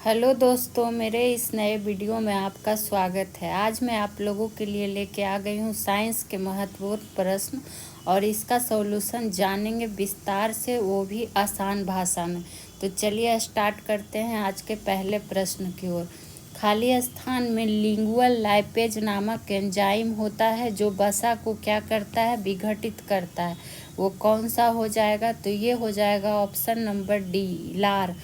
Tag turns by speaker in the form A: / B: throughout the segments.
A: Hello दोस्तों, मेरे इस नए वीडियो में आपका स्वागत है। आज मैं आप लोगों के लिए लेके आ गई हूँ साइंस के महत्वपूर्ण प्रश्न और इसका सॉल्यूशन जानेंगे विस्तार से, वो भी आसान भाषा में। तो चलिए स्टार्ट करते हैं आज के पहले प्रश्न की ओर। खाली स्थान में लिंगुअल लाइपेज नामक एंजाइम होता है जो वसा को क्या करता है, विघटित करता है। वो कौन सा हो जाएगा? तो ये हो जाएगा ऑप्शन नंबर डी, लार।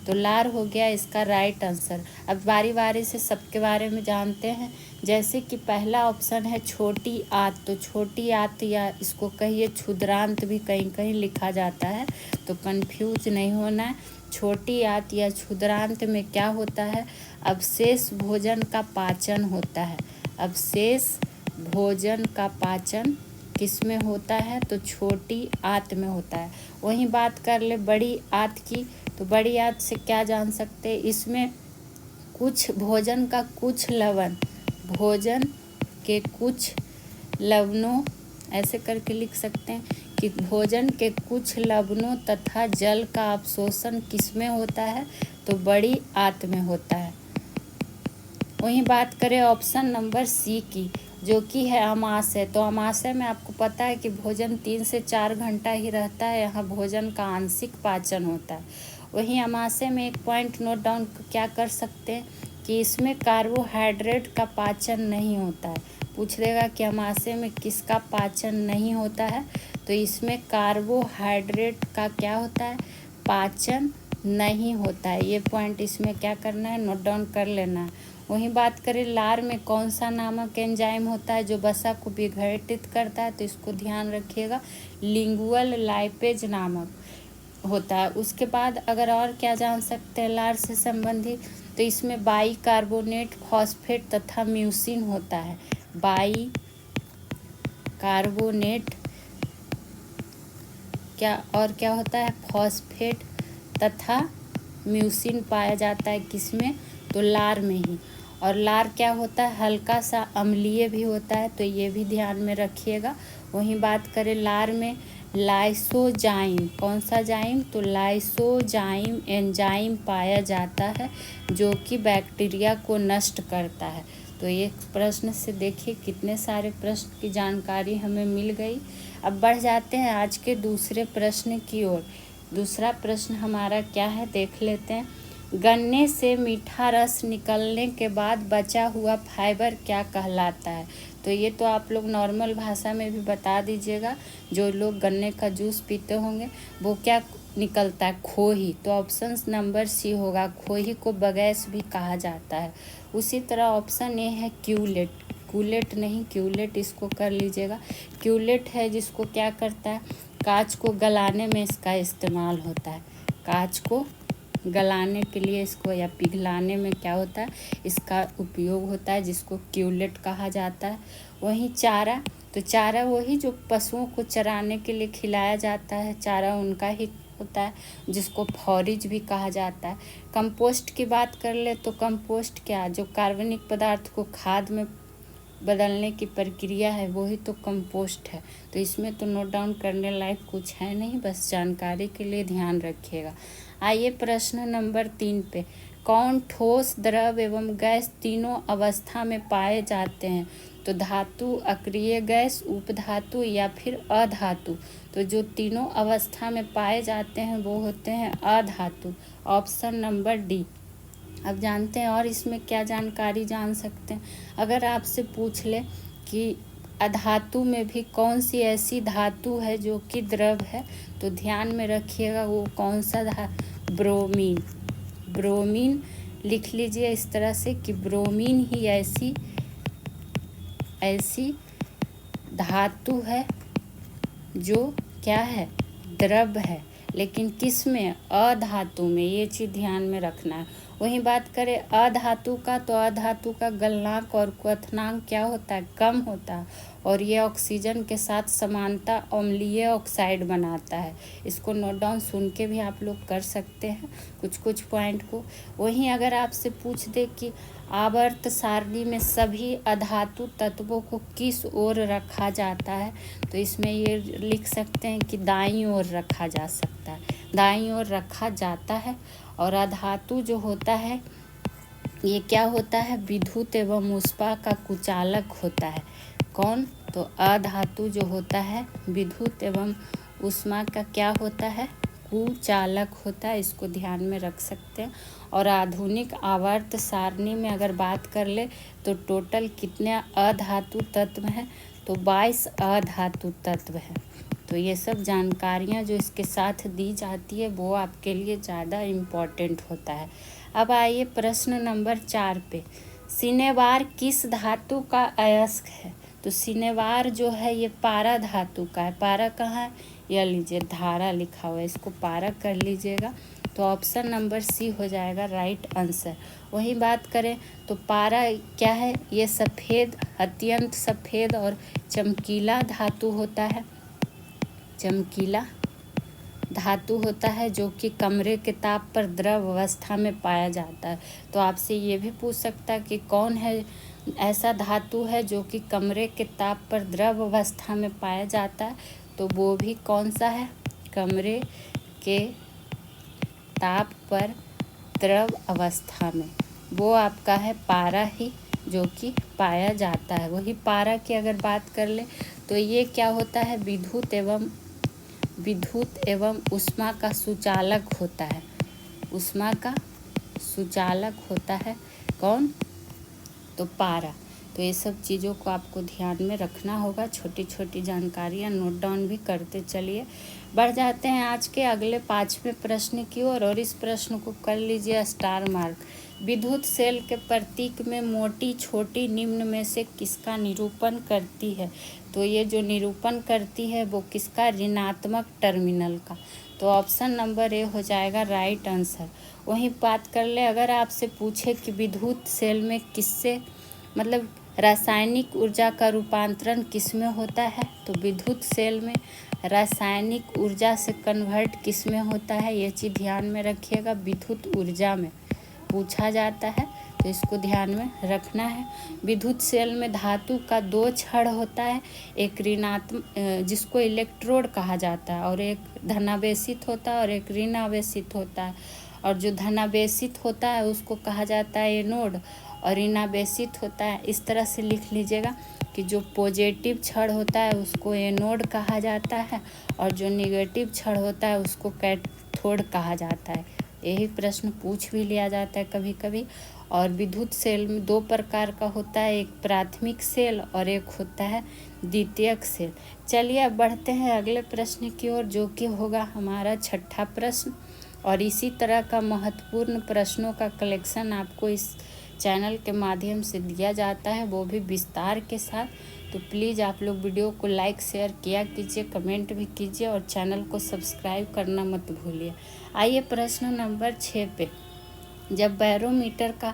A: तो लार हो गया इसका राइट आंसर। अब बारी बारी से सबके बारे में जानते हैं। जैसे कि पहला ऑप्शन है छोटी आंत, तो छोटी आंत या इसको कहिए क्षुद्रांत भी कहीं कहीं लिखा जाता है, तो कंफ्यूज नहीं होना है। छोटी आंत या क्षुद्रांत में क्या होता है? अवशेष भोजन का पाचन होता है। अवशेष भोजन का पाचन किस में होता है? तो छोटी आंत में होता है। वहीं बात कर ले बड़ी आंत की, तो बड़ी आंत से क्या जान सकते हैं? इसमें कुछ भोजन का कुछ लवण, भोजन के कुछ लवणों, ऐसे करके लिख सकते हैं कि भोजन के कुछ लवणों तथा जल का अवशोषण किस में होता है? तो बड़ी आंत में होता है। वहीं बात करें ऑप्शन नंबर सी की, जो कि है अमाशय। तो अमाशय में आपको पता है कि भोजन 3 से 4 घंटा ही रहता है, यहाँ भोजन का आंशिक पाचन होता है। वहीं अमाशय में एक पॉइंट नोट डाउन क्या कर सकते हैं कि इसमें कार्बोहाइड्रेट का पाचन नहीं होता है। पूछ देगा कि अमाशय में किसका पाचन नहीं होता है? तो इसमें कार्बोहाइड्रेट का क्या होता है? पाचन नहीं होता है। ये पॉइंट इसमें क्या करना है, नोट डाउन कर लेना है। वहीं बात करें लार में कौन सा नामक एंजाइम होता है जो वसा को विघटित करता है? तो इसको ध्यान रखिएगा, लिंगुअल लाइपेज नामक होता है। उसके बाद अगर और क्या जान सकते हैं लार से संबंधित, तो इसमें बाई कार्बोनेट, फॉस्फेट तथा म्यूसिन होता है। बाई कार्बोनेट क्या होता है? फॉस्फेट तथा म्यूसिन पाया जाता है किसमें? तो लार में ही। और लार क्या होता है? हल्का सा अम्लीय भी होता है, तो ये भी ध्यान में रखिएगा। वहीं बात करें लार में लाइसोजाइम, कौन सा जाइम? तो लाइसोजाइम एंजाइम पाया जाता है जो कि बैक्टीरिया को नष्ट करता है। तो ये प्रश्न से देखिए कितने सारे प्रश्न की जानकारी हमें मिल गई। अब बढ़ जाते हैं आज के दूसरे प्रश्न की ओर। दूसरा प्रश्न हमारा क्या है, देख लेते हैं। गन्ने से मीठा रस निकलने के बाद बचा हुआ फाइबर क्या कहलाता है? तो ये तो आप लोग नॉर्मल भाषा में भी बता दीजिएगा। जो लोग गन्ने का जूस पीते होंगे वो क्या निकलता है? खोही। तो ऑप्शन नंबर सी होगा, खोही को बगैस भी कहा जाता है। उसी तरह ऑप्शन ए है क्यूलेट, कूलेट नहीं क्यूलेट, इसको कर लीजिएगा। क्यूलेट है जिसको क्या करता है? कांच को गलाने में इसका इस्तेमाल होता है। कांच को गलाने के लिए इसको या पिघलाने में क्या होता है? इसका उपयोग होता है, जिसको क्यूलेट कहा जाता है। वहीं चारा, तो चारा वही जो पशुओं को चराने के लिए खिलाया जाता है, चारा उनका ही होता है, जिसको फॉरिज भी कहा जाता है। कंपोस्ट की बात कर ले तो कंपोस्ट क्या, जो कार्बनिक पदार्थ को खाद में बदलने की प्रक्रिया है वही तो कंपोस्ट है। तो इसमें तो नोट डाउन करने लायक कुछ है नहीं, बस जानकारी के लिए ध्यान रखिएगा। आइए प्रश्न नंबर 3 पे। कौन ठोस, द्रव एवं गैस तीनों अवस्था में पाए जाते हैं? तो धातु, अक्रिय गैस, उपधातु या फिर अधातु। तो जो तीनों अवस्था में पाए जाते हैं वो होते हैं अधातु। Option number D. अब जानते हैं और इसमें क्या जानकारी जान सकते हैं। अगर आपसे पूछ ले कि अधातु में भी कौन सी ऐसी धातु है जो कि द्रव है, तो ध्यान में रखिएगा वो कौन सा ब्रोमीन। ब्रोमीन लिख लीजिए इस तरह से कि ब्रोमीन ही ऐसी धातु है जो क्या है? द्रव है। लेकिन किस में? अधातु में। ये चीज़ ध्यान में रखना है। वहीं बात करें अधातु का, तो अधातु का गलनांक और क्वथनांक क्या होता है? कम होता है, और ये ऑक्सीजन के साथ समानता अम्लीय ऑक्साइड बनाता है। इसको नोट डाउन सुन के भी आप लोग कर सकते हैं कुछ कुछ पॉइंट को। वहीं अगर आपसे पूछ दे कि आवर्त सारणी में सभी अधातु तत्वों को किस ओर रखा जाता है, तो इसमें ये लिख सकते हैं कि दाईं ओर रखा जा सकता है, दाईं ओर रखा जाता है। और अधातु जो होता है ये क्या होता है, विद्युत एवं ऊष्मा का कुचालक होता है। कौन, तो अधातु जो होता है विद्युत एवं ऊष्मा का क्या होता है, कुचालक होता है। इसको ध्यान में रख सकते हैं। और आधुनिक आवर्त सारणी में अगर बात कर ले तो टोटल कितने अधातु तत्व हैं, तो 22 अधातु तत्व हैं। तो ये सब जानकारियाँ जो इसके साथ दी जाती है वो आपके लिए ज़्यादा इम्पॉर्टेंट होता है। अब आइए प्रश्न नंबर 4 पे, सिनेवार किस धातु का अयस्क है। तो सिनेवार जो है ये पारा धातु का है। पारा कहाँ है, यह लीजिए धारा लिखा हुआ है, इसको पारा कर लीजिएगा। तो ऑप्शन नंबर सी हो जाएगा राइट आंसर। वही बात करें तो पारा क्या है, ये सफ़ेद, अत्यंत सफ़ेद और चमकीला धातु होता है। चमकीला धातु होता है जो कि कमरे के ताप पर द्रव अवस्था में पाया जाता है। तो आपसे ये भी पूछ सकता है कि कौन है ऐसा धातु है जो कि कमरे के ताप पर द्रव अवस्था में पाया जाता है। तो वो भी कौन सा है, कमरे के ताप पर द्रव अवस्था में, वो आपका है पारा ही जो कि पाया जाता है। वही पारा की अगर बात कर ले तो ये क्या होता है, विद्युत एवं ऊष्मा का सुचालक होता है। ऊष्मा का सुचालक होता है कौन, तो पारा। तो ये सब चीज़ों को आपको ध्यान में रखना होगा। छोटी छोटी जानकारियाँ नोट डाउन भी करते चलिए। बढ़ जाते हैं आज के अगले 5वें प्रश्न की ओर, और इस प्रश्न को कर लीजिए स्टार मार्क। विद्युत सेल के प्रतीक में मोटी छोटी निम्न में से किसका निरूपण करती है। तो ये जो निरूपण करती है वो किसका, ऋणात्मक टर्मिनल का। तो ऑप्शन नंबर ए हो जाएगा राइट आंसर। वहीं बात कर ले अगर आपसे पूछे कि विद्युत सेल में किससे मतलब रासायनिक ऊर्जा का रूपांतरण किस में होता है, तो विद्युत सेल में रासायनिक ऊर्जा से कन्वर्ट किस में होता है, ये चीज़ ध्यान में रखिएगा, विद्युत ऊर्जा में पूछा जाता है। तो इसको ध्यान में रखना है। विद्युत सेल में धातु का 2 छड़ होता है, एक ऋणात्मक जिसको इलेक्ट्रोड कहा जाता है, और एक धनावेशित होता है और एक ऋणावेशित होता है। और जो धनावेशित होता है उसको कहा जाता है एनोड, और ऋणावेशित होता है, इस तरह से लिख लीजिएगा कि जो पॉजिटिव छड़ होता है उसको एनोड कहा जाता है, और जो निगेटिव छड़ होता है उसको कैथोड कहा जाता है। यही प्रश्न पूछ भी लिया जाता है कभी कभी। और विद्युत सेल में 2 प्रकार का होता है, एक प्राथमिक सेल और एक होता है द्वितीयक सेल। चलिए अब बढ़ते हैं अगले प्रश्न की ओर, जो कि होगा हमारा 6ठा प्रश्न। और इसी तरह का महत्वपूर्ण प्रश्नों का कलेक्शन आपको इस चैनल के माध्यम से दिया जाता है, वो भी विस्तार के साथ। तो प्लीज़ आप लोग वीडियो को लाइक शेयर किया कीजिए, कमेंट भी कीजिए, और चैनल को सब्सक्राइब करना मत भूलिए। आइए प्रश्न नंबर 6 पे, जब बैरोमीटर का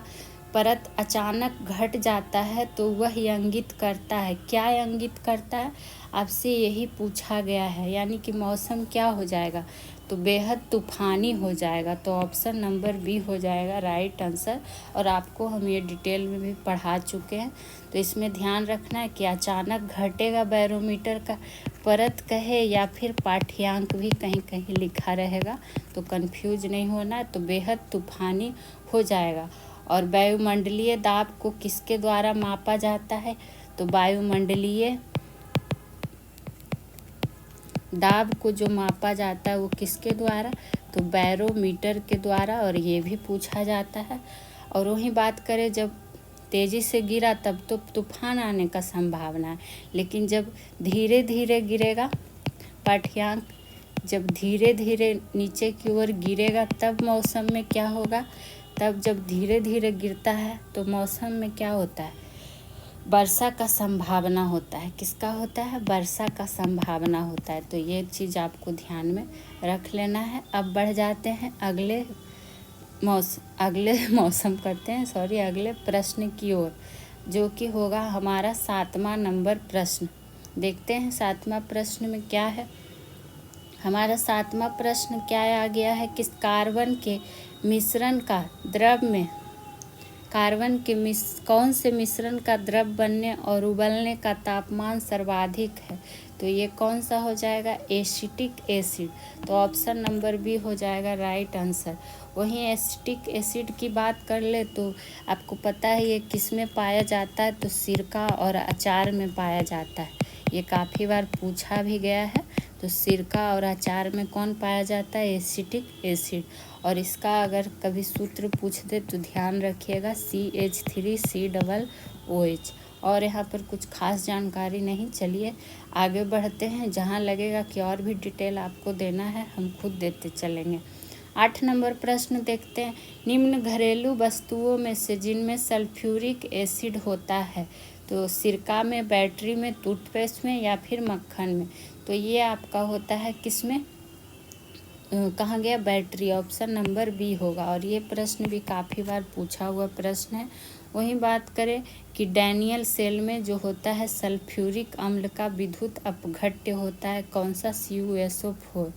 A: परत अचानक घट जाता है तो वह इंगित करता है, क्या इंगित करता है, आपसे यही पूछा गया है। यानी कि मौसम क्या हो जाएगा, तो बेहद तूफानी हो जाएगा। तो ऑप्शन नंबर बी हो जाएगा राइट आंसर। और आपको हम ये डिटेल में भी पढ़ा चुके हैं। तो इसमें ध्यान रखना है कि अचानक घटेगा बैरोमीटर का परत कहे या फिर पाठ्यांक भी कहीं कहीं लिखा रहेगा, तो कंफ्यूज नहीं होना। तो बेहद तूफानी हो जाएगा। और वायुमंडलीय दाब को किसके द्वारा मापा जाता है, तो वायुमंडलीय दाब को जो मापा जाता है वो किसके द्वारा, तो बैरोमीटर के द्वारा। और ये भी पूछा जाता है। और वहीं बात करें जब तेज़ी से गिरा तब तो तूफान आने का संभावना है, लेकिन जब धीरे धीरे गिरेगा पाठ्यांक, जब धीरे धीरे नीचे की ओर गिरेगा तब मौसम में क्या होगा, तब जब धीरे धीरे गिरता है तो मौसम में क्या होता है, वर्षा का संभावना होता है। किसका होता है, वर्षा का संभावना होता है। तो ये चीज़ आपको ध्यान में रख लेना है। अब बढ़ जाते हैं अगले प्रश्न की ओर, जो कि होगा हमारा 7वां नंबर प्रश्न। देखते हैं 7वां प्रश्न में क्या है। हमारा 7वां प्रश्न क्या आ गया है कि कार्बन के मिश्रण का द्रव में कार्बन के कौन से मिश्रण का द्रव बनने और उबलने का तापमान सर्वाधिक है? तो ये कौन सा हो जाएगा? Acetic acid. तो ऑप्शन नंबर बी हो जाएगा राइट आंसर। वहीं एसिटिक एसिड की बात कर ले तो आपको पता है ये किस में पाया जाता है? तो सिरका और अचार में पाया जाता है। ये काफ़ी बार पूछा भी गया है। तो सिरका और अचार में कौन पाया जाता है? Acetic acid. और इसका अगर कभी सूत्र पूछ दे तो ध्यान रखिएगा CH3COOH। और यहाँ पर कुछ खास जानकारी नहीं। चलिए आगे बढ़ते हैं, जहाँ लगेगा कि और भी डिटेल आपको देना है हम खुद देते चलेंगे। 8 नंबर प्रश्न देखते हैं। निम्न घरेलू वस्तुओं में से जिनमें सल्फ्यूरिक एसिड होता है, तो सिरका में, बैटरी में, टूथपेस्ट में या फिर मक्खन में? तो ये आपका होता है किस में? कहाँ गया? बैटरी। ऑप्शन नंबर बी होगा। और ये प्रश्न भी काफ़ी बार पूछा हुआ प्रश्न है। वहीं बात करें कि डैनियल सेल में जो होता है सल्फ्यूरिक अम्ल का विद्युत अपघट्य होता है कौन सा? CuSO4।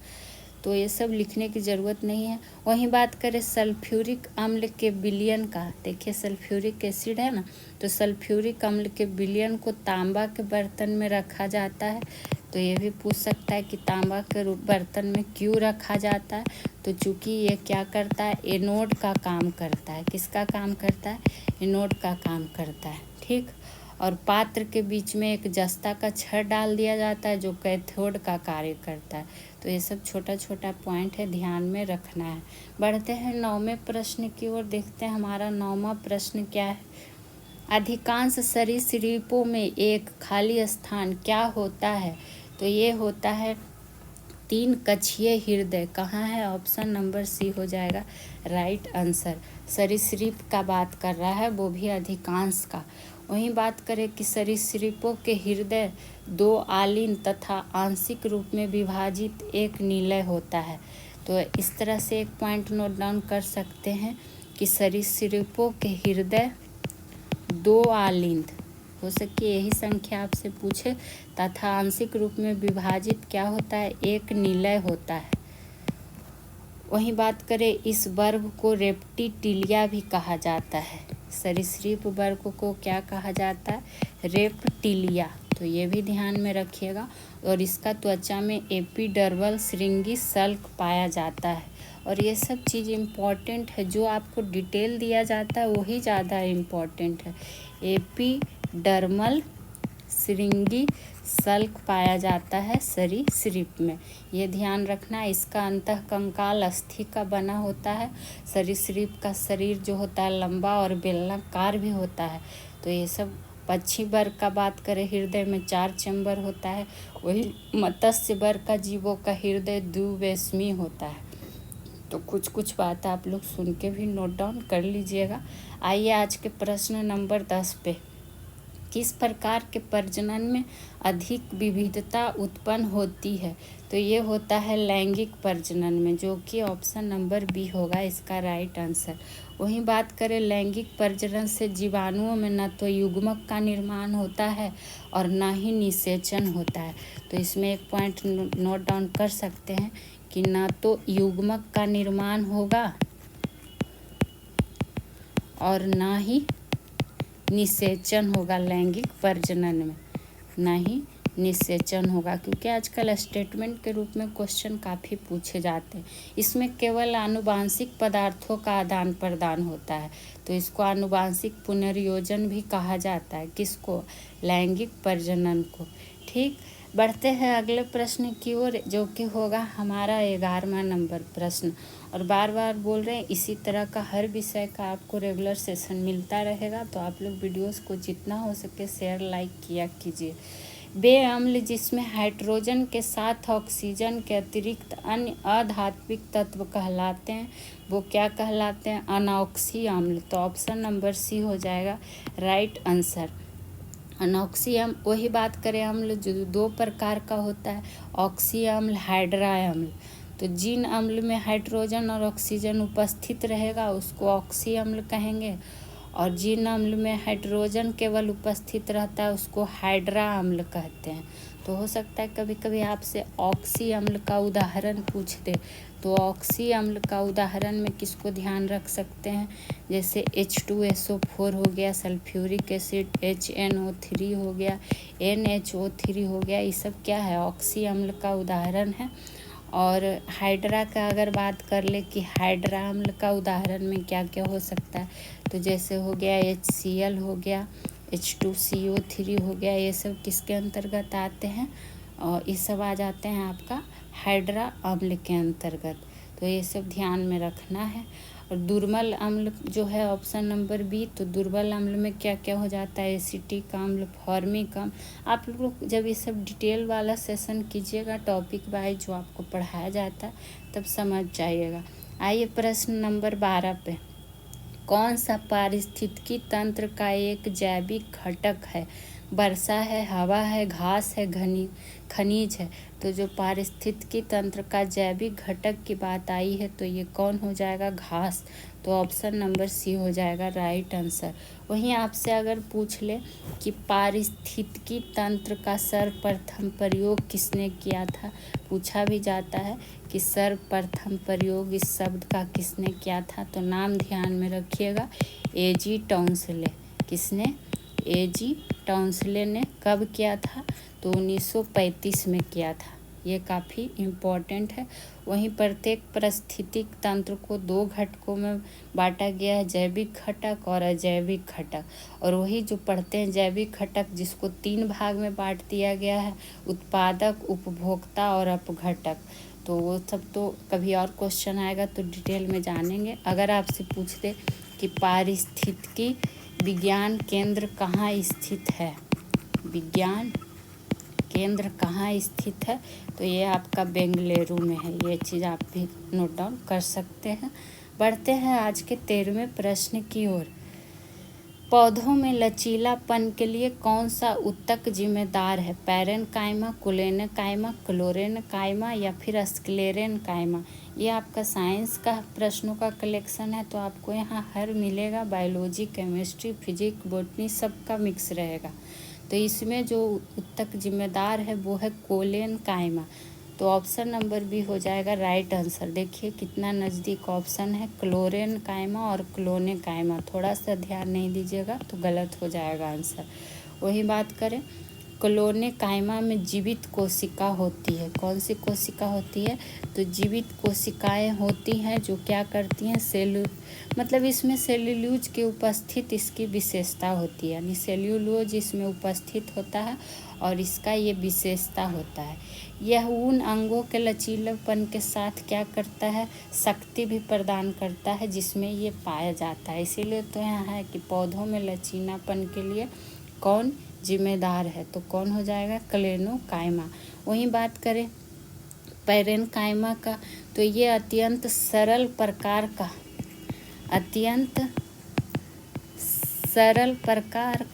A: तो ये सब लिखने की ज़रूरत नहीं है। वहीं बात करें सल्फ्यूरिक अम्ल के विलयन का, देखिए सल्फ्यूरिक एसिड है ना, तो सल्फ्यूरिक अम्ल के विलयन को तांबा के बर्तन में रखा जाता है। तो ये भी पूछ सकता है कि तांबा के बर्तन में क्यों रखा जाता है? तो चूँकि ये क्या करता है? एनोड का काम करता है। किसका काम करता है? एनोड का काम करता है। ठीक। और पात्र के बीच में एक जस्ता का छड़ डाल दिया जाता है जो कैथोड का कार्य करता है। तो ये सब छोटा छोटा पॉइंट है, ध्यान में रखना है। बढ़ते हैं 9वें प्रश्न की ओर। देखते हैं हमारा 9वां प्रश्न क्या है। अधिकांश सरीसृपों में एक खाली स्थान क्या होता है? तो ये होता है 3 कक्षीय हृदय। कहाँ है? ऑप्शन नंबर सी हो जाएगा राइट आंसर। सरीसृप का बात कर रहा है, वो भी अधिकांश का। वहीं बात करें कि सरीसृपों के हृदय 2 आलीन तथा आंशिक रूप में विभाजित एक निलय होता है। तो इस तरह से एक पॉइंट नोट डाउन कर सकते हैं कि सरीसृपों के हृदय 2 आलीन, हो सके यही संख्या आपसे पूछे, तथा आंशिक रूप में विभाजित क्या होता है? एक निलय होता है। वहीं बात करें इस वर्ग को रेप्टिलिया भी कहा जाता है। सरीसृप वर्ग को क्या कहा जाता है? रेप्टिलिया। तो ये भी ध्यान में रखिएगा। और इसका त्वचा में एपिडर्मल श्रृंगी शल्क पाया जाता है। और ये सब चीज़ इम्पॉर्टेंट है, जो आपको डिटेल दिया जाता है वही ज़्यादा इम्पॉर्टेंट है। एपिडर्मल श्रृंगी शल्क पाया जाता है सरीसृप में, ये ध्यान रखना। इसका अंतःकंकाल अस्थि का बना होता है। सरीसृप का शरीर जो होता है लंबा और बेलनाकार भी होता है। तो ये सब पक्षी वर्ग का बात करें, हृदय में 4 चैम्बर होता है। वही मत्स्य वर्ग का जीवों का हृदय द्विवेशमी होता है। तो कुछ कुछ बात आप लोग सुन के भी नोट डाउन कर लीजिएगा। आइए आज के प्रश्न नंबर 10 पे। किस प्रकार के प्रजनन में अधिक विविधता उत्पन्न होती है? तो ये होता है लैंगिक प्रजनन में, जो कि ऑप्शन नंबर बी होगा इसका राइट आंसर। वहीं बात करें लैंगिक प्रजनन से जीवाणुओं में न तो युग्मक का निर्माण होता है और न ही निषेचन होता है। तो इसमें एक पॉइंट नोट डाउन कर सकते हैं कि न तो युग्मक का निर्माण होगा और न ही निषेचन होगा। लैंगिक प्रजनन में ना ही निषेचन होगा, क्योंकि आजकल स्टेटमेंट के रूप में क्वेश्चन काफ़ी पूछे जाते हैं। इसमें केवल आनुवांशिक पदार्थों का आदान प्रदान होता है। तो इसको आनुवांशिक पुनर्योजन भी कहा जाता है। किसको? लैंगिक प्रजनन को। ठीक। बढ़ते हैं अगले प्रश्न की ओर, जो कि होगा हमारा 11वां नंबर प्रश्न। और बार बार बोल रहे हैं, इसी तरह का हर विषय का आपको रेगुलर सेशन मिलता रहेगा। तो आप लोग वीडियोस को जितना हो सके शेयर लाइक किया कीजिए। वे अम्ल जिसमें हाइड्रोजन के साथ ऑक्सीजन के अतिरिक्त अन्य अधात्विक तत्व कहलाते हैं, वो क्या कहलाते हैं? अनॉक्सी अम्ल। तो ऑप्शन नंबर सी हो जाएगा राइट आंसर। अनॉक्सी अम्ल, वही बात करें अम्ल जो 2 प्रकार का होता है, ऑक्सी अम्ल, हाइड्रा अम्ल। तो जिन अम्ल में हाइड्रोजन और ऑक्सीजन उपस्थित रहेगा उसको ऑक्सी अम्ल कहेंगे, और जिन अम्ल में हाइड्रोजन केवल उपस्थित रहता है उसको हाइड्रा अम्ल कहते हैं। तो हो सकता है कभी कभी आपसे ऑक्सी अम्ल का उदाहरण पूछ दे, तो ऑक्सी अम्ल का उदाहरण में किसको ध्यान रख सकते हैं, जैसे H2SO4 हो गया, सल्फ्यूरिक एसिड HNO3 हो गया, NHO3 हो गया, ये सब क्या है, ऑक्सी अम्ल का उदाहरण है। और हाइड्रा का अगर बात कर ले कि हाइड्रा अम्ल का उदाहरण में क्या क्या हो सकता है, तो जैसे हो गया HCl हो गया, H2CO3 हो गया, ये सब किसके अंतर्गत आते हैं, और ये सब आ जाते हैं आपका हाइड्रा अम्ल के अंतर्गत। तो ये सब ध्यान में रखना है। और दुर्बल अम्ल जो है ऑप्शन नंबर बी, तो दुर्बल अम्ल में क्या क्या हो जाता है, एसिटिक अम्ल, फॉर्मिक अम्ल। आप लोग जब ये सब डिटेल वाला सेशन कीजिएगा टॉपिक वाइज जो आपको पढ़ाया जाता है, तब समझ जाइएगा। आइए प्रश्न नंबर 12 पे, कौन सा पारिस्थितिकी तंत्र का एक जैविक घटक है, वर्षा है, हवा है, घास है, खनिज है। तो जो पारिस्थितिकी तंत्र का जैविक घटक की बात आई है, तो ये कौन हो जाएगा, घास। तो ऑप्शन नंबर सी हो जाएगा राइट आंसर। वहीं आपसे अगर पूछ ले कि पारिस्थितिकी तंत्र का सर्वप्रथम प्रयोग किसने किया था, पूछा भी जाता है कि सर्वप्रथम प्रयोग इस शब्द का किसने किया था, तो नाम ध्यान में रखिएगा, A.G. टाउंसले। किसने, A.G. टाउंसले ने कब किया था, तो 1935 में किया था। ये काफ़ी इम्पोर्टेंट है। वहीं प्रत्येक पारिस्थितिक तंत्र को 2 घटकों में बांटा गया है, जैविक घटक और अजैविक घटक। और वही जो पढ़ते हैं जैविक घटक, जिसको 3 भाग में बांट दिया गया है, उत्पादक, उपभोक्ता और अपघटक। तो वो सब तो कभी और क्वेश्चन आएगा तो डिटेल में जानेंगे। अगर आपसे पूछ दे कि पारिस्थितिकी विज्ञान केंद्र कहाँ स्थित है, विज्ञान केंद्र कहाँ स्थित है, तो ये आपका बेंगलुरु में है। ये चीज़ आप भी नोट डाउन कर सकते हैं। बढ़ते हैं आज के 13वें प्रश्न की ओर। पौधों में लचीलापन के लिए कौन सा ऊतक जिम्मेदार है, पैरेन्काइमा, कोलेनकाइमा, क्लोरेनकाइमा या फिर स्क्लेरेनकाइमा। ये आपका साइंस का प्रश्नों का कलेक्शन है, तो आपको यहाँ हर मिलेगा, बायोलॉजी, केमिस्ट्री, फिजिक्स, बॉटनी सबका मिक्स रहेगा। तो इसमें जो ऊतक जिम्मेदार है वो है कोलेनकाइमा। तो ऑप्शन नंबर बी हो जाएगा राइट आंसर। देखिए कितना नज़दीक ऑप्शन है, क्लोरेनकाइमा और क्लोनेकाइमा। थोड़ा सा ध्यान नहीं दीजिएगा तो गलत हो जाएगा आंसर। वही बात करें, क्लोनेकाइमा में जीवित कोशिका होती है। कौन सी कोशिका होती है, तो जीवित कोशिकाएं होती हैं जो क्या करती हैं, मतलब इसमें सेल्यूलोज की उपस्थित इसकी विशेषता होती है, यानी सेल्यूलोज इसमें उपस्थित होता है और इसका ये विशेषता होता है। यह उन अंगों के लचीलेपन के साथ क्या करता है, शक्ति भी प्रदान करता है जिसमें ये पाया जाता है। इसीलिए तो यहाँ है कि पौधों में लचीलापन के लिए कौन जिम्मेदार है, तो कौन हो जाएगा, क्लोनेकाइमा। वहीं बात करें पैरेन्काइमा का, तो ये अत्यंत सरल प्रकार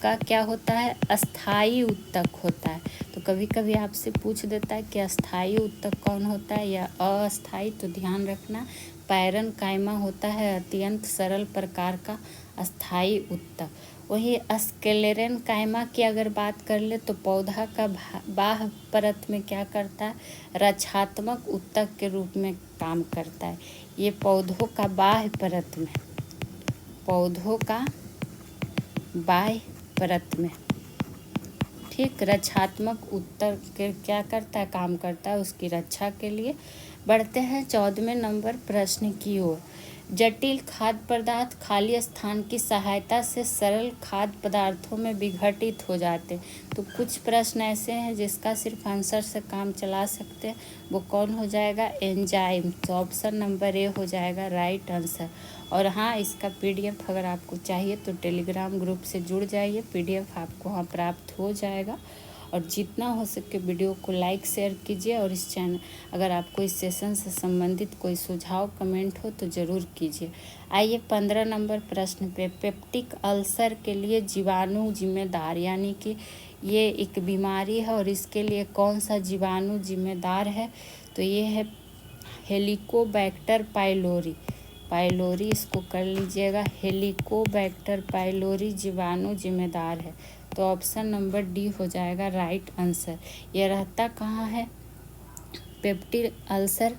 A: का क्या होता है, अस्थाई ऊतक होता है। तो कभी कभी आपसे पूछ देता है कि अस्थाई ऊतक कौन होता है या अस्थाई, तो ध्यान रखना पैरेन्काइमा होता है अत्यंत सरल प्रकार का अस्थाई ऊतक। वही स्क्लेरेनकाइमा की अगर बात कर ले, तो पौधा का बाह्य परत में क्या करता है, रक्षात्मक ऊतक के रूप में काम करता है। ये पौधों का बाह्य परत में, पौधों का बाह्य परत में, ठीक, रक्षात्मक ऊतक के क्या करता है, काम करता है उसकी रक्षा के लिए। बढ़ते हैं 14वें नंबर प्रश्न की ओर। जटिल खाद्य पदार्थ खाली स्थान की सहायता से सरल खाद्य पदार्थों में विघटित हो जाते। तो कुछ प्रश्न ऐसे हैं जिसका सिर्फ आंसर से काम चला सकते हैं, वो कौन हो जाएगा, एंजाइम। तो ऑप्शन नंबर ए हो जाएगा राइट आंसर। और हाँ, इसका PDF अगर आपको चाहिए तो टेलीग्राम ग्रुप से जुड़ जाइए, PDF आपको वहाँ प्राप्त हो जाएगा। और जितना हो सके वीडियो को लाइक शेयर कीजिए। और इस चैनल, अगर आपको इस सेशन से संबंधित कोई सुझाव कमेंट हो तो ज़रूर कीजिए। आइए 15 नंबर प्रश्न पे, पेप्टिक अल्सर के लिए जीवाणु जिम्मेदार, यानी कि ये एक बीमारी है और इसके लिए कौन सा जीवाणु जिम्मेदार है, तो ये है हेलिकोबैक्टर पाइलोरी, इसको कर लीजिएगा, हेलिकोबैक्टर पाइलोरी जीवाणु जिम्मेदार है। तो ऑप्शन नंबर डी हो जाएगा राइट आंसर। यह रहता कहाँ है, पेप्टिक अल्सर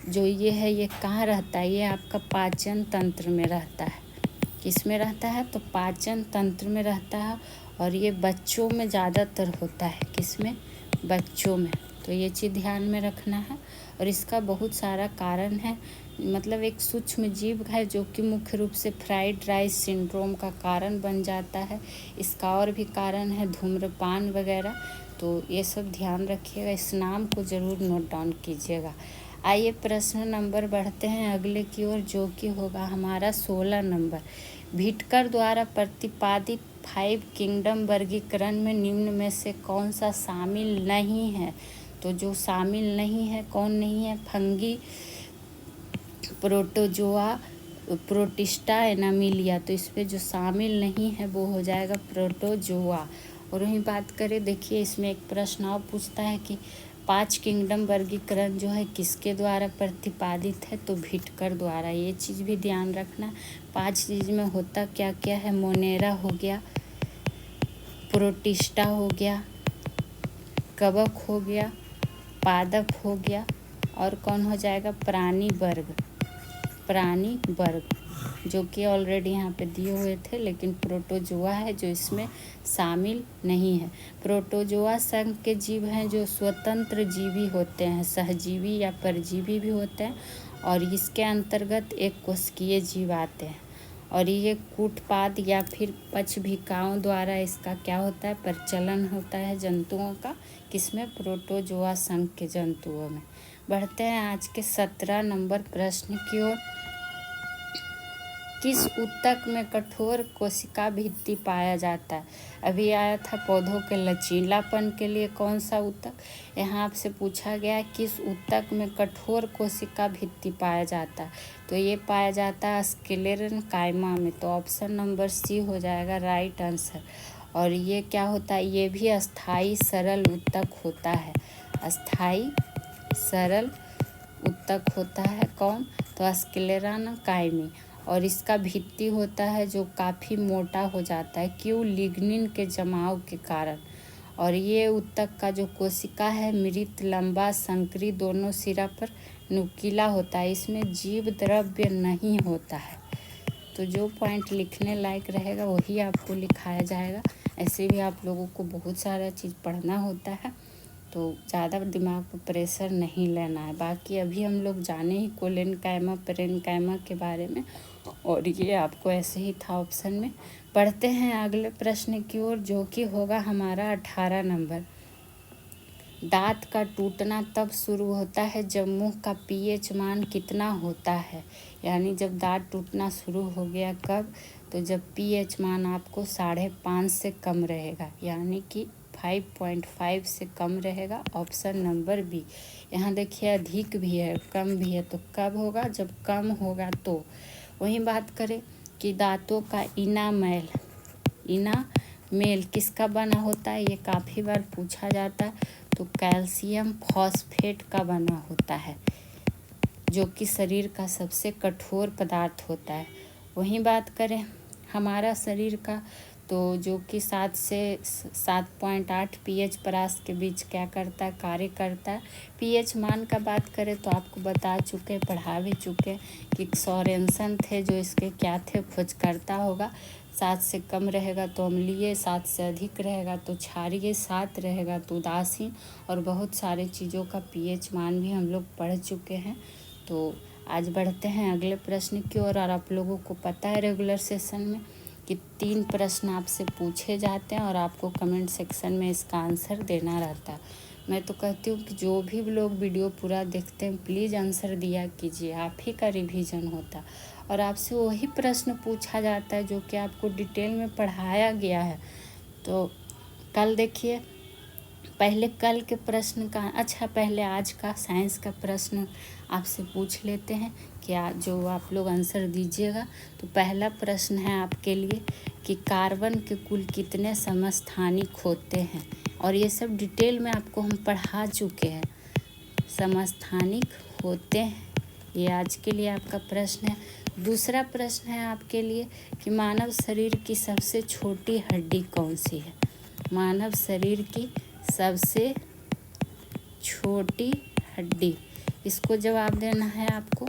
A: जो ये है ये कहाँ रहता है, ये आपका पाचन तंत्र में रहता है। किस में रहता है, तो पाचन तंत्र में रहता है। और ये बच्चों में ज़्यादातर होता है, किस में, बच्चों में। तो ये चीज़ ध्यान में रखना है। और इसका बहुत सारा कारण है, मतलब एक सूक्ष्म जीव है जो कि मुख्य रूप से फ्राइड राइस सिंड्रोम का कारण बन जाता है। इसका और भी कारण है धूम्रपान वगैरह। तो ये सब ध्यान रखिएगा, इस नाम को ज़रूर नोट डाउन कीजिएगा। आइए प्रश्न नंबर बढ़ते हैं अगले की ओर, जो कि होगा हमारा 16 नंबर। भिटकर द्वारा प्रतिपादित 5 किंगडम वर्गीकरण में निम्न में से कौन सा शामिल नहीं है। तो जो शामिल नहीं है, कौन नहीं है, फंगी, प्रोटोजोआ, प्रोटिस्टा, एनामिलिया। तो इसमें जो शामिल नहीं है वो हो जाएगा प्रोटोजोआ। और वहीं बात करें, देखिए इसमें एक प्रश्न और पूछता है कि 5 किंगडम वर्गीकरण जो है किसके द्वारा प्रतिपादित है, तो भिटकर द्वारा। ये चीज़ भी ध्यान रखना। 5 चीज़ में होता क्या क्या है, मोनेरा हो गया, प्रोटिस्टा हो गया, कवक हो गया, पादप हो गया, और कौन हो जाएगा, प्राणी वर्ग। प्राणी वर्ग जो कि ऑलरेडी यहाँ पे दिए हुए थे, लेकिन प्रोटोजोआ है जो इसमें शामिल नहीं है। प्रोटोजोआ संघ के जीव हैं जो स्वतंत्र जीवी होते हैं, सहजीवी या परजीवी भी होते हैं। और इसके अंतर्गत एक कोशिकीय जीव आते हैं। और ये कूटपाद या फिर पक्षभिकाओं द्वारा इसका क्या होता है, प्रचलन होता है जंतुओं का। किसमें, प्रोटोजोआ संघ के जंतुओं में। बढ़ते हैं आज के 17 नंबर प्रश्न की ओर। किस ऊतक में कठोर कोशिका भित्ति पाया जाता है। अभी आया था पौधों के लचीलापन के लिए कौन सा ऊतक, यहाँ आपसे पूछा गया है किस ऊतक में कठोर कोशिका भित्ति पाया जाता है। तो ये पाया जाता है स्क्लेरेनकाइमा में। तो ऑप्शन नंबर सी हो जाएगा राइट आंसर। और ये क्या होता है, ये भी अस्थाई सरल ऊतक होता है। अस्थाई सरल ऊतक होता है कौन, तो स्क्लेरेनकाइमी। और इसका भित्ति होता है जो काफ़ी मोटा हो जाता है, क्यों, लिग्निन के जमाव के कारण। और ये ऊतक का जो कोशिका है मृत, लंबा, संकरी, दोनों सिरा पर नुकीला होता है। इसमें जीव द्रव्य नहीं होता है। तो जो पॉइंट लिखने लायक रहेगा वही आपको लिखाया जाएगा। ऐसे भी आप लोगों को बहुत सारा चीज़ पढ़ना होता है, तो ज़्यादा दिमाग पर प्रेशर नहीं लेना है। बाकी अभी हम लोग जाने ही कोलेनकाइमा, पेरेनकाइमा के बारे में, और ये आपको ऐसे ही था ऑप्शन में। पढ़ते हैं अगले प्रश्न की ओर, जो कि होगा हमारा 18 नंबर। दांत का टूटना तब शुरू होता है जब मुंह का पीएच मान कितना होता है। यानी जब दांत टूटना शुरू हो गया कब, तो जब पीएच मान आपको 5.5 से कम रहेगा, यानी कि 5.5 से कम रहेगा। Option number B. यहाँ देखिए अधिक भी है, कम भी है, तो कब होगा, जब कम होगा तो। वहीं बात करें कि दांतों का इनामेल किसका बना होता है, ये काफ़ी बार पूछा जाता है। तो कैल्शियम फॉस्फेट का बना होता है, जो कि शरीर का सबसे कठोर पदार्थ होता है। वहीं बात करें हमारा शरीर का, तो जो कि 7 से 7.8 पीएच परास के बीच क्या करता है, कार्य करता है। पीएच मान का बात करें तो आपको बता चुके, पढ़ा भी चुके कि सोरेनसन थे जो इसके क्या थे, खोजकर्ता होगा। 7 से कम रहेगा तो अम्लीय, 7 से अधिक रहेगा तो क्षारीय, 7 रहेगा तो उदासीन। और बहुत सारे चीज़ों का पीएच मान भी हम लोग पढ़ चुके हैं। तो आज बढ़ते हैं अगले प्रश्न की ओर। और आप लोगों को पता है रेगुलर सेशन में कि 3 प्रश्न आपसे पूछे जाते हैं और आपको कमेंट सेक्शन में इसका आंसर देना रहता है। मैं तो कहती हूँ कि जो भी लोग वीडियो पूरा देखते हैं प्लीज़ आंसर दिया कीजिए, आप ही का रिवीजन होता है। और आपसे वही प्रश्न पूछा जाता है जो कि आपको डिटेल में पढ़ाया गया है। तो कल देखिए, पहले कल के प्रश्न का, अच्छा पहले आज का साइंस का प्रश्न आपसे पूछ लेते हैं, क्या जो आप लोग आंसर दीजिएगा। तो पहला प्रश्न है आपके लिए कि कार्बन के कुल कितने समस्थानिक होते हैं। और ये सब डिटेल में आपको हम पढ़ा चुके हैं, समस्थानिक होते हैं। ये आज के लिए आपका प्रश्न है। दूसरा प्रश्न है आपके लिए कि मानव शरीर की सबसे छोटी हड्डी कौन सी है। मानव शरीर की सबसे छोटी हड्डी, इसको जवाब देना है आपको।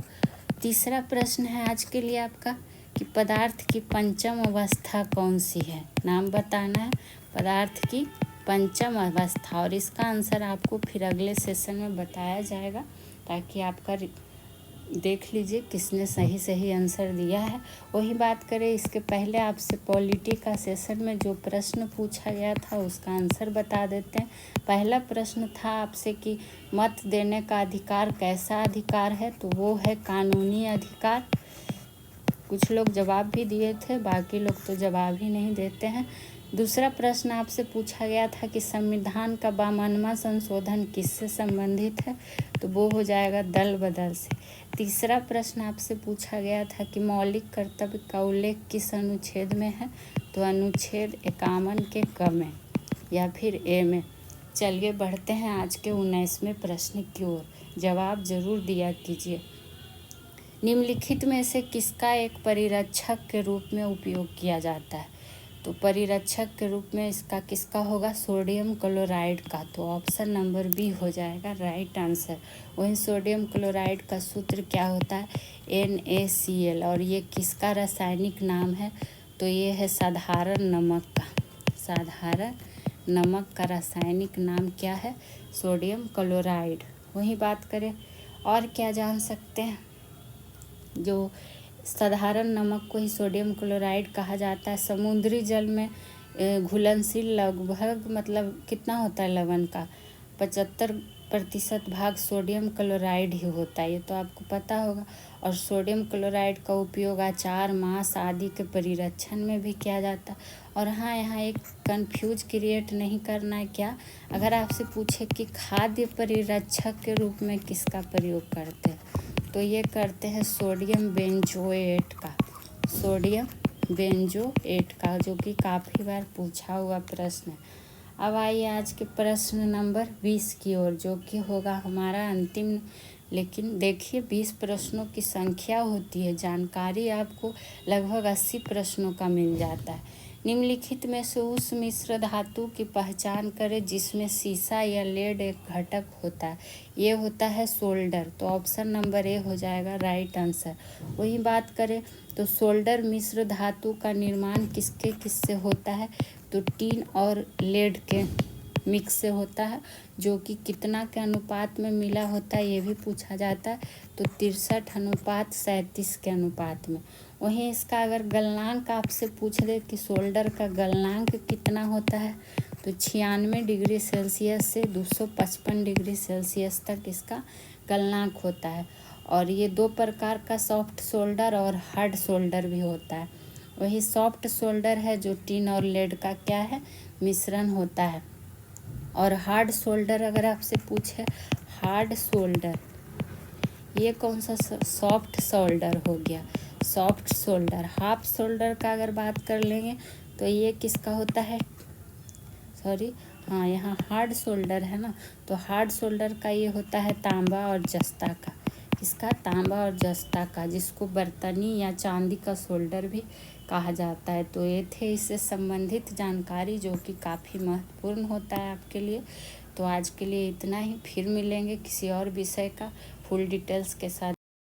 A: तीसरा प्रश्न है आज के लिए आपका कि पदार्थ की पंचम अवस्था कौन सी है। नाम बताना है पदार्थ की पंचम अवस्था, और इसका आंसर आपको फिर अगले सेशन में बताया जाएगा, ताकि आपका देख लीजिए किसने सही सही आंसर दिया है। वही बात करें इसके पहले आपसे पॉलिटी का सेशन में जो प्रश्न पूछा गया था उसका आंसर बता देते हैं। पहला प्रश्न था आपसे कि मत देने का अधिकार कैसा अधिकार है, तो वो है कानूनी अधिकार। कुछ लोग जवाब भी दिए थे, बाकी लोग तो जवाब ही नहीं देते हैं। दूसरा प्रश्न आपसे पूछा गया था कि संविधान का 52वां संशोधन किससे संबंधित है, तो वो हो जाएगा दल बदल से। तीसरा प्रश्न आपसे पूछा गया था कि मौलिक कर्तव्य का उल्लेख किस अनुच्छेद में है, तो अनुच्छेद 51 के क में या फिर ए में। चलिए बढ़ते हैं आज के 19वें प्रश्न की ओर। जवाब जरूर दिया कीजिए। निम्नलिखित में से किसका एक परिरक्षक के रूप में उपयोग किया जाता है, तो परिरक्षक के रूप में इसका किसका होगा, सोडियम क्लोराइड का। तो ऑप्शन नंबर बी हो जाएगा राइट आंसर। वहीं सोडियम क्लोराइड का सूत्र क्या होता है, NaCl, और ये किसका रासायनिक नाम है, तो ये है साधारण नमक का। साधारण नमक का रासायनिक नाम क्या है, सोडियम क्लोराइड। वही बात करें और क्या जान सकते हैं, जो साधारण नमक को ही सोडियम क्लोराइड कहा जाता है। समुद्री जल में घुलनशील लगभग मतलब कितना होता है लवण का, 75% भाग सोडियम क्लोराइड ही होता है, ये तो आपको पता होगा। और सोडियम क्लोराइड का उपयोग अचार, मांस आदि के परिरक्षण में भी किया जाता है। और हाँ, यहाँ एक कंफ्यूज क्रिएट नहीं करना है। क्या, अगर आपसे पूछे कि खाद्य परिरक्षक के रूप में किसका प्रयोग करते हैं, तो ये करते हैं सोडियम बेंजोएट का। सोडियम बेंजोएट का, जो कि काफ़ी बार पूछा हुआ प्रश्न है। अब आइए आज के प्रश्न नंबर 20 की ओर, जो कि होगा हमारा अंतिम। लेकिन देखिए 20 प्रश्नों की संख्या होती है, जानकारी आपको लगभग 80 प्रश्नों का मिल जाता है। निम्नलिखित में से उस मिश्र धातु की पहचान करें जिसमें सीसा या लेड एक घटक होता है। ये होता है सोल्डर, तो ऑप्शन नंबर ए हो जाएगा राइट आंसर। वही बात करें तो सोल्डर मिश्र धातु का निर्माण किससे होता है, तो टीन और लेड के मिक्स से होता है, जो कि कितना के अनुपात में मिला होता है ये भी पूछा जाता है, तो 63:37 के अनुपात में। वहीं इसका अगर गलनांक आपसे पूछ दे कि सोल्डर का गलनांक कितना होता है, तो 96 डिग्री सेल्सियस से 255 डिग्री सेल्सियस तक इसका गलनांक होता है। और ये दो प्रकार का सॉफ्ट सोल्डर और हार्ड सोल्डर भी होता है। वही सॉफ्ट सोल्डर है जो टीन और लेड का क्या है, मिश्रण होता है। और हार्ड सोल्डर अगर आपसे पूछे, हार्ड सोल्डर ये कौन सा, सॉफ्ट सोल्डर हो गया, सॉफ्ट सोल्डर। हाफ सोल्डर का अगर बात कर लेंगे तो ये किसका होता है, यहाँ हार्ड सोल्डर है ना, तो हार्ड सोल्डर का ये होता है तांबा और जस्ता का। किसका, तांबा और जस्ता का, जिसको बर्तनी या चांदी का सोल्डर भी कहा जाता है। तो ये थे इससे संबंधित जानकारी, जो कि काफ़ी महत्वपूर्ण होता है आपके लिए। तो आज के लिए इतना ही, फिर मिलेंगे किसी और विषय का फुल डिटेल्स के साथ।